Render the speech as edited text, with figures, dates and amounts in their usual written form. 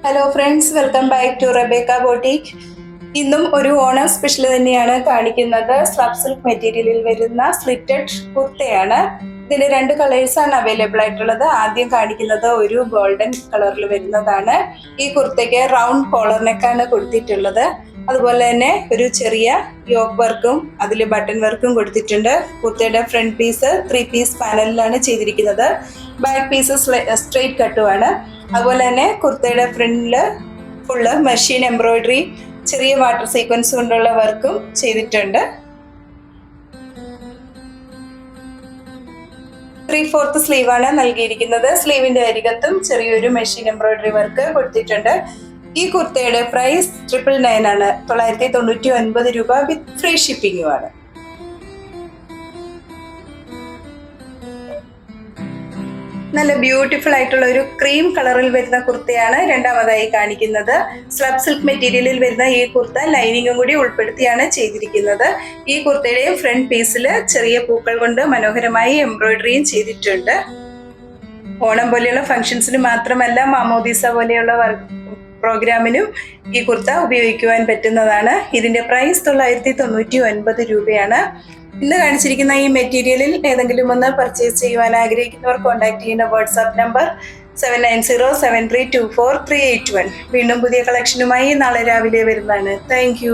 Hello friends, welcome back to Rebecca boutique. ഇന്നും ഒരു Onam special തന്നെയാണ് കാണിക്കുന്നത്. സ്ലബ് സിൽക്ക് മെറ്റീരിയലിൽ വരുന്ന സ്ലിറ്റഡ് കുർത്തയാണ്. ഇതിന് രണ്ട് കളേഴ്സാണ് അവൈലബിൾ ആയിട്ടുള്ളത്. ആദ്യം കാണിക്കുന്നത് ഒരു ഗോൾഡൻ കളറിൽ വരുന്നതാണ്. ഈ കുർത്തയ്ക്ക് റൗണ്ട് കോളർ നെക്കാണ് കൊടുത്തിട്ടുള്ളത്. അതുപോലെ തന്നെ ഒരു ചെറിയ യോക്ക് വർക്കും അതിൽ ബട്ടൺ വർക്കും കൊടുത്തിട്ടുണ്ട്. കുർത്തയുടെ ഫ്രണ്ട് പീസ് 3 പീസ് പാനലിലാണ് ചെയ്തിരിക്കുന്നത്. ബാക്ക് പീസ് സ്ട്രെയിറ്റ് കട്ടുമാണ്. അതുപോലെ തന്നെ കുർത്തയുടെ ഫ്രണ്ടില് ഫുള്ള് മെഷീൻ എംബ്രോയിഡറി, ചെറിയ വാട്ടർ സീക്വൻസ് കൊണ്ടുള്ള വർക്കും ചെയ്തിട്ടുണ്ട്. 3/4 സ്ലീവാണ് നൽകിയിരിക്കുന്നത്. സ്ലീവിന്റെ അരികത്തും ചെറിയൊരു മെഷീൻ എംബ്രോയിഡറി വർക്ക് കൊടുത്തിട്ടുണ്ട്. ഈ കുർത്തയുടെ പ്രൈസ് 999 ആണ്. 999 രൂപ വിത്ത് ഫ്രീ ഷിപ്പിംഗുമാണ്. നല്ല ബ്യൂട്ടിഫുൾ ആയിട്ടുള്ള ഒരു ക്രീം കളറിൽ വരുന്ന കുർത്തയാണ് രണ്ടാമതായി കാണിക്കുന്നത്. സ്ലബ് സിൽക്ക് മെറ്റീരിയലിൽ വരുന്ന ഈ കുർത്ത ലൈനിങ്ങും കൂടി ഉൾപ്പെടുത്തിയാണ് ചെയ്തിരിക്കുന്നത്. ഈ കുർത്തയുടെ ഫ്രണ്ട് പീസിൽ ചെറിയ പൂക്കൾ കൊണ്ട് മനോഹരമായി എംബ്രോയിഡറിയും ചെയ്തിട്ടുണ്ട്. ഓണം പോലെയുള്ള ഫംഗ്ഷൻസിന് മാത്രമല്ല, മാമോദീസ പോലെയുള്ള പ്രോഗ്രാമിനും ഈ കുർത്ത ഉപയോഗിക്കുവാൻ പറ്റുന്നതാണ്. ഇതിന്റെ പ്രൈസ് 999 രൂപയാണ്. ഇന്ന് കാണിച്ചിരിക്കുന്ന ഈ മെറ്റീരിയലിൽ ഏതെങ്കിലും ഒന്ന് പർച്ചേസ് ചെയ്യുവാൻ ആഗ്രഹിക്കുന്നവർ കോൺടാക്ട് ചെയ്യുന്ന വാട്സാപ്പ് നമ്പർ 7907324381. വീണ്ടും പുതിയ കളക്ഷനുമായി നാളെ രാവിലെ വരുന്നതാണ്. താങ്ക്